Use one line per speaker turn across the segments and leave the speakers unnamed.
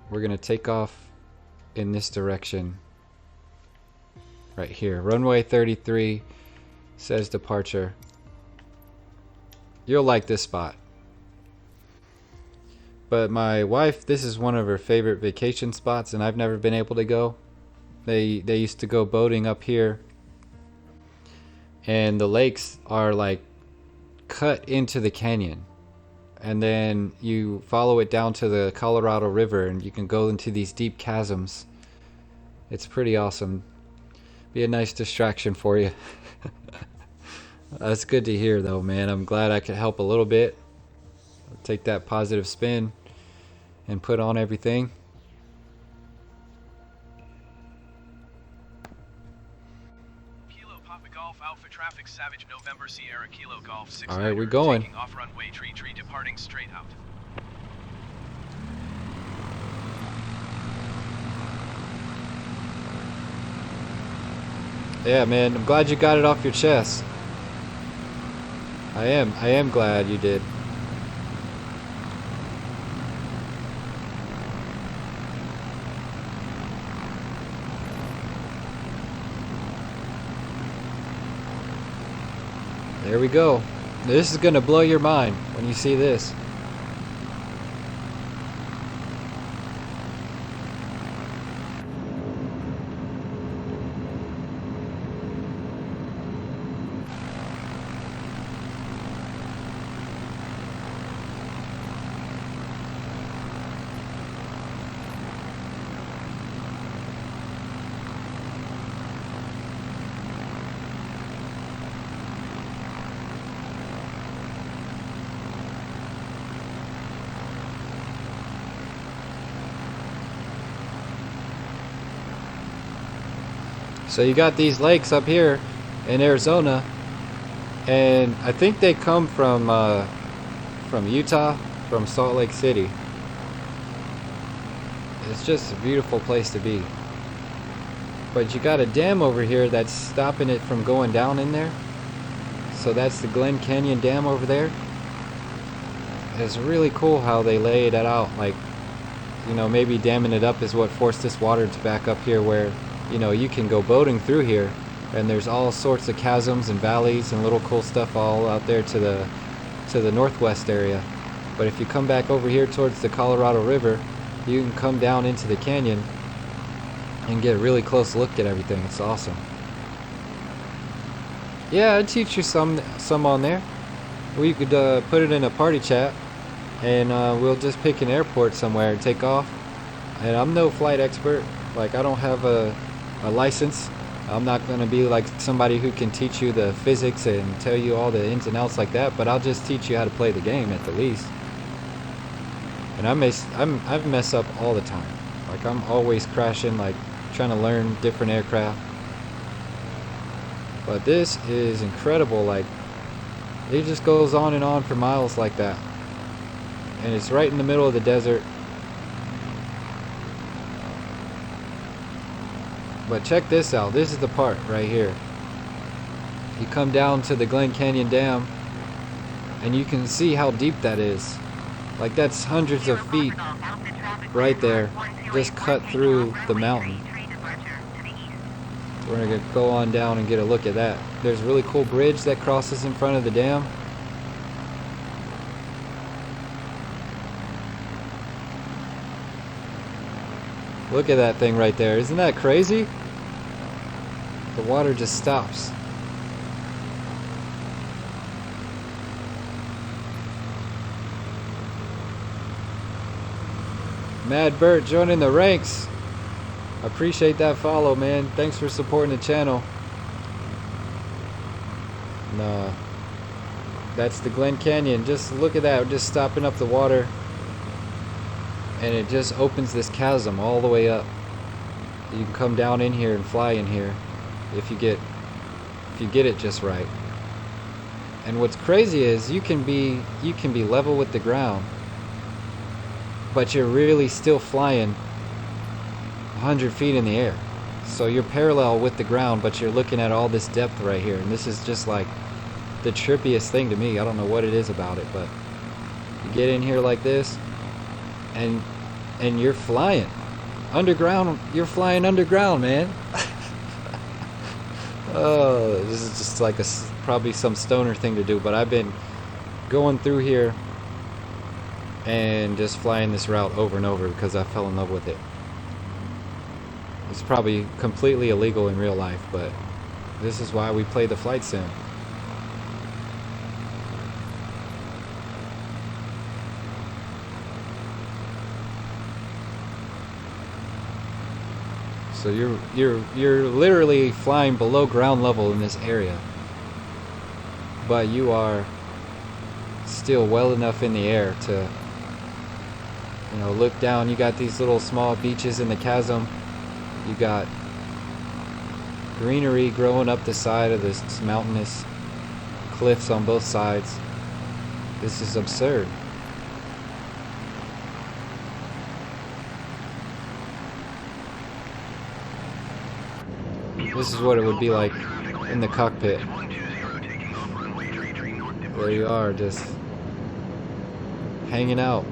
we're gonna take off in this direction right here. Runway 33 says departure. You'll like this spot. But my wife, this is one of her favorite vacation spots, and I've never been able to go. They used to go boating up here, and the lakes are like cut into the canyon, and then you follow it down to the Colorado River, and you can go into these deep chasms. It's pretty awesome. Be a nice distraction for you. That's good to hear though, man. I'm glad I could help a little bit. Take that positive spin and put on everything.
Kilo Papa Golf Alpha Traffic Savage November Sierra Kilo Golf 6.
All right, we're going.
Taking off runway tree departing straight out.
Yeah, man, I'm glad you got it off your chest. I am glad you did. There we go. This is gonna blow your mind when you see this. So you got these lakes up here in Arizona, and I think they come from Utah, from Salt Lake City. It's just a beautiful place to be. But you got a dam over here that's stopping it from going down in there. So that's the Glen Canyon Dam over there. It's really cool how they lay that out. Like, you know, maybe damming it up is what forced this water to back up here, where you know, you can go boating through here, and there's all sorts of chasms and valleys and little cool stuff all out there to the northwest area. But if you come back over here towards the Colorado River, you can come down into the canyon and get a really close look at everything. It's awesome. Yeah, I'd teach you some on there. We could put it in a party chat, and we'll just pick an airport somewhere and take off. And I'm no flight expert. Like, I don't have a license. I'm not going to be like somebody who can teach you the physics and tell you all the ins and outs like that, but I'll just teach you how to play the game at the least. And I mess up all the time. Like, I'm always crashing, like trying to learn different aircraft. But this is incredible. Like, it just goes on and on for miles like that. And it's right in the middle of the desert. But check this out. This is the part right here. You come down to the Glen Canyon Dam, and you can see how deep that is. Like, that's hundreds of feet right there, just cut through the mountain. We're gonna go on down and get a look at that. There's a really cool bridge that crosses in front of the dam. Look at that thing right there. Isn't that crazy? The water just stops. Mad Bert joining the ranks. Appreciate that follow, man. Thanks for supporting the channel. No, that's the Glen Canyon. Just look at that. We're just stopping up the water, and it just opens this chasm all the way up. You can come down in here and fly in here if you get it just right. And what's crazy is you can be level with the ground, but you're really still flying 100 feet in the air. So you're parallel with the ground, but you're looking at all this depth right here. And this is just like the trippiest thing to me. I don't know what it is about it, but you get in here like this, and and you're flying underground. You're flying underground, man. Oh, this is just like probably some stoner thing to do, but I've been going through here and just flying this route over and over because I fell in love with it. It's probably completely illegal in real life, but this is why we play the flight sim. So you're literally flying below ground level in this area, but you are still well enough in the air to, you know, look down. You got these little small beaches in the chasm. You got greenery growing up the side of this mountainous cliffs on both sides. This is absurd. This is what it would be like in the cockpit. There you are, just hanging out.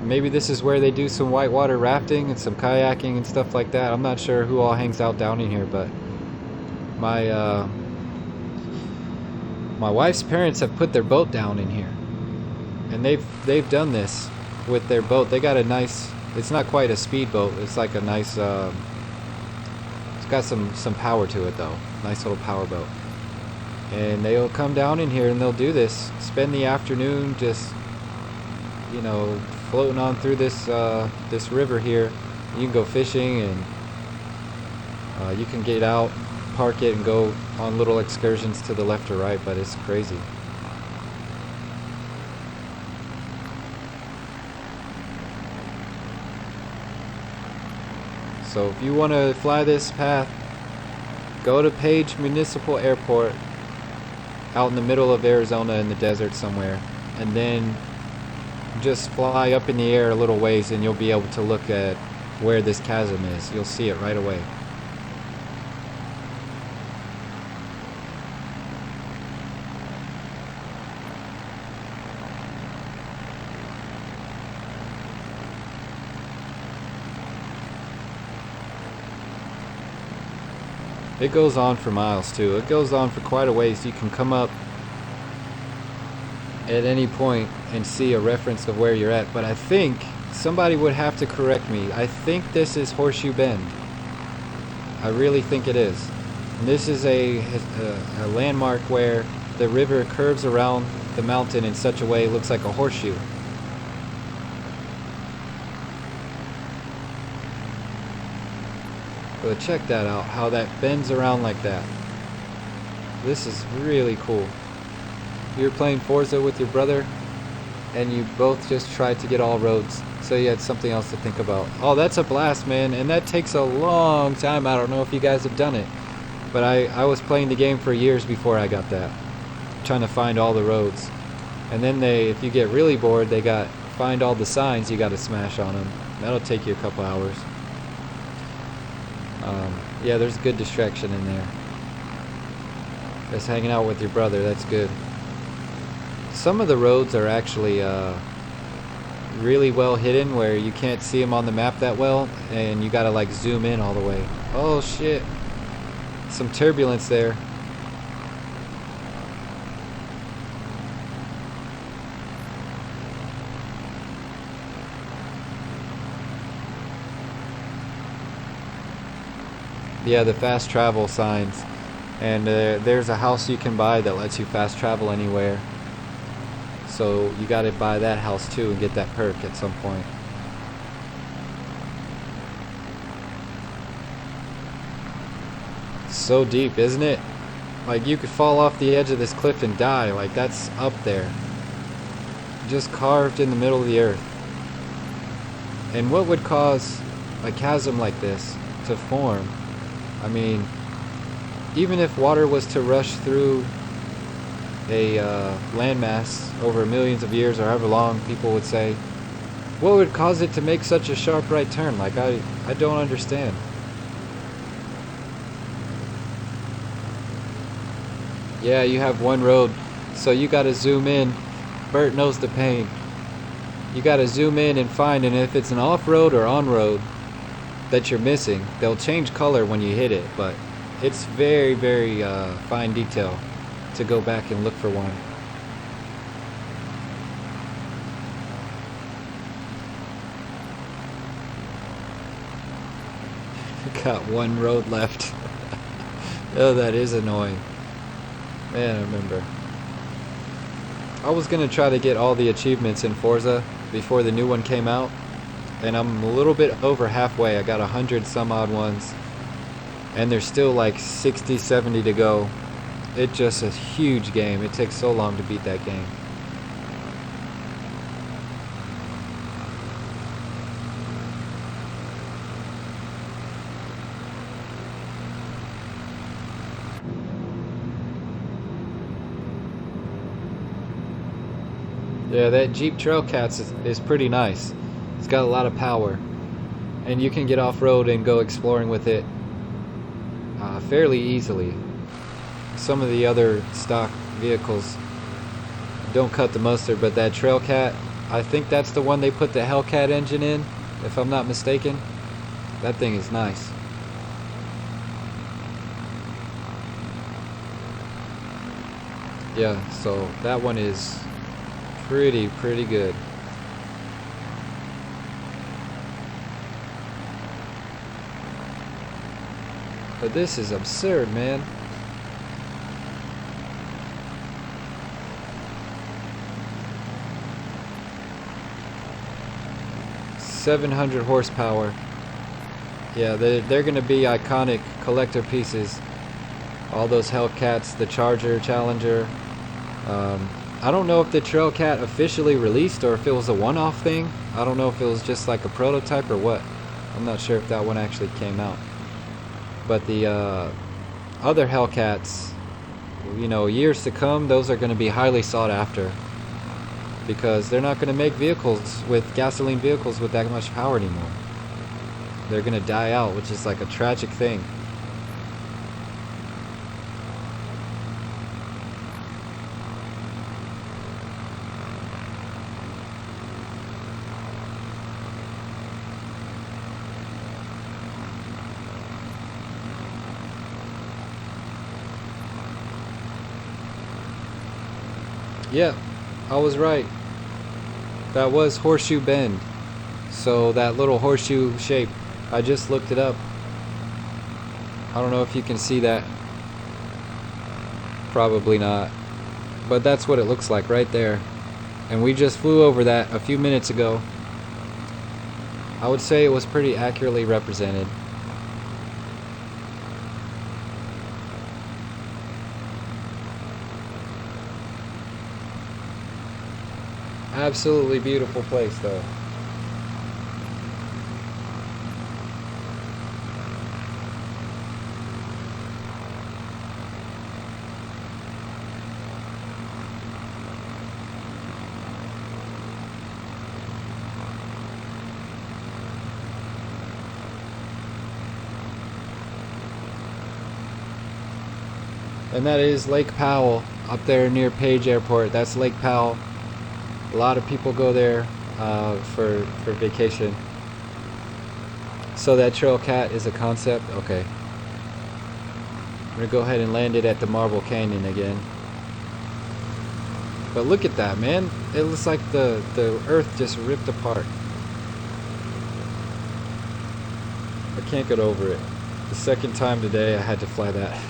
Maybe this is where they do some whitewater rafting and some kayaking and stuff like that. I'm not sure who all hangs out down in here, but my wife's parents have put their boat down in here, and they've done this with their boat. They got a nice. It's not quite a speedboat. It's like a nice. It's got some power to it though. Nice little power boat. And they'll come down in here and they'll do this. Spend the afternoon just, you know, floating on through this this river here. You can go fishing and you can get out, park it, and go on little excursions to the left or right. But it's crazy. So if you want to fly this path, go to Page Municipal Airport out in the middle of Arizona in the desert somewhere, and then just fly up in the air a little ways and you'll be able to look at where this chasm is. You'll see it right away. It goes on for miles too. It goes on for quite a ways. You can come up at any point and see a reference of where you're at. But I think somebody would have to correct me. I think this is Horseshoe Bend. I really think it is. And this is a landmark where the river curves around the mountain in such a way it looks like a horseshoe. But check that out, how that bends around like that. This is really cool. You were playing Forza with your brother, and you both just tried to get all roads, so you had something else to think about. Oh, that's a blast, man, and that takes a long time. I don't know if you guys have done it, but I was playing the game for years before I got that, trying to find all the roads. And then if you get really bored, they got find all the signs, you got to smash on them. That'll take you a couple hours. Yeah, there's good distraction in there. Just hanging out with your brother, that's good. Some of the roads are actually really well hidden where you can't see them on the map that well, and you gotta like zoom in all the way. Oh shit, some turbulence there. Yeah, the fast travel signs. And there's a house you can buy that lets you fast travel anywhere. So you gotta buy that house too and get that perk at some point. So deep, isn't it? Like you could fall off the edge of this cliff and die. Like that's up there. Just carved in the middle of the earth. And what would cause a chasm like this to form? I mean, even if water was to rush through a landmass over millions of years or however long people would say, what would cause it to make such a sharp right turn? Like, I don't understand. Yeah, you have one road, so you gotta zoom in. Bert knows the pain. you got to zoom in and find, and if it's an off-road or on-road that you're missing, they'll change color when you hit it, but it's very, very fine detail to go back and look for one. Got one road left. Oh, that is annoying. Man, I remember. I was gonna try to get all the achievements in Forza before the new one came out, and I'm a little bit over halfway. I got 100 some odd ones, and there's still like 60, 70 to go. It's just a huge game. It takes so long to beat that game. Yeah, that Jeep Trailcat is pretty nice. It's got a lot of power, and you can get off-road and go exploring with it fairly easily. Some of the other stock vehicles don't cut the mustard, but that Trailcat, I think that's the one they put the Hellcat engine in, if I'm not mistaken. That thing is nice. Yeah, so that one is pretty good. But this is absurd, man. $700 horsepower. Yeah, they're gonna be iconic collector pieces. All those Hellcats, the Charger, Challenger. I don't know if the Trailcat officially released or if it was a one-off thing. I don't know if it was just like a prototype or what. I'm not sure if that one actually came out. But the other Hellcats, you know, years to come, those are going to be highly sought after, because they're not going to make vehicles with gasoline vehicles with that much power anymore. They're going to die out, which is like a tragic thing. Yeah, I was right. That was Horseshoe Bend. So that little horseshoe shape, I just looked it up. I don't know if you can see that. Probably not. But that's what it looks like right there. And we just flew over that a few minutes ago. I would say it was pretty accurately represented. Absolutely beautiful place, though. And that is Lake Powell up there near Page Airport. That's Lake Powell. A lot of people go there for vacation. So that Trailcat is a concept? Okay. I'm going to go ahead and land it at the Marble Canyon again. But look at that, man. It looks like the earth just ripped apart. I can't get over it. The second time today I had to fly that.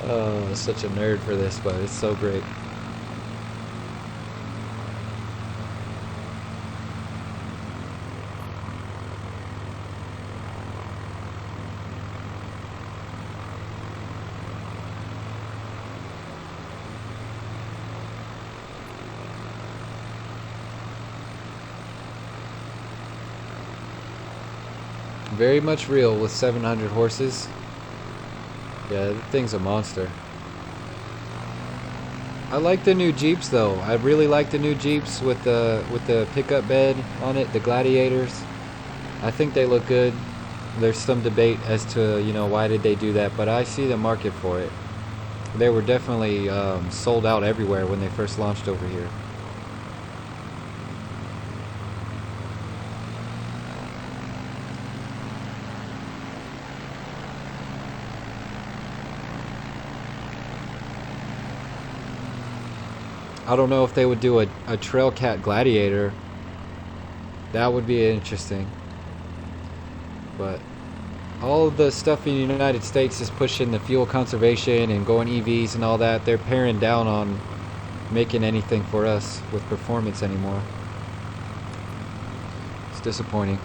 Oh, I'm such a nerd for this, but it's so great. Very much real with 700 horses. Yeah, that thing's a monster. I like the new Jeeps though. I really like the new Jeeps with the pickup bed on it, the Gladiators. I think they look good. There's some debate as to, you know, why did they do that, but I see the market for it. They were definitely sold out everywhere when they first launched over here. I don't know if they would do a Trail Cat Gladiator. That would be interesting. But all of the stuff in the United States is pushing the fuel conservation and going EVs and all that. They're paring down on making anything for us with performance anymore. It's disappointing.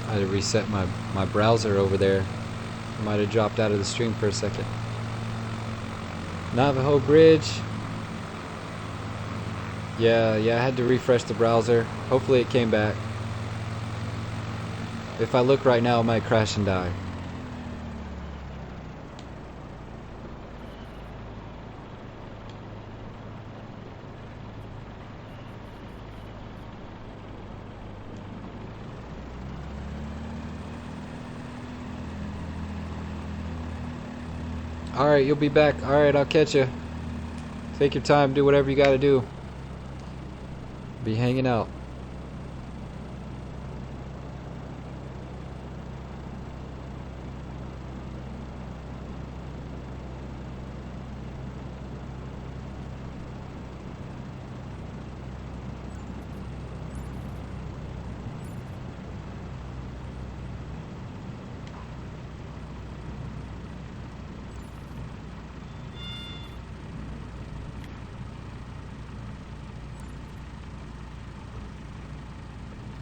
I had to reset my browser over there. I might have dropped out of the stream for a second. Navajo Bridge. Yeah, I had to refresh the browser. Hopefully it came back. If I look right now, it might crash and die. Alright, you'll be back. Alright, I'll catch you. Take your time, do whatever you gotta do. Be hanging out.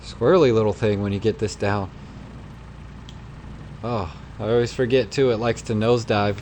Squirrely little thing when you get this down. Oh, I always forget too, it likes to nosedive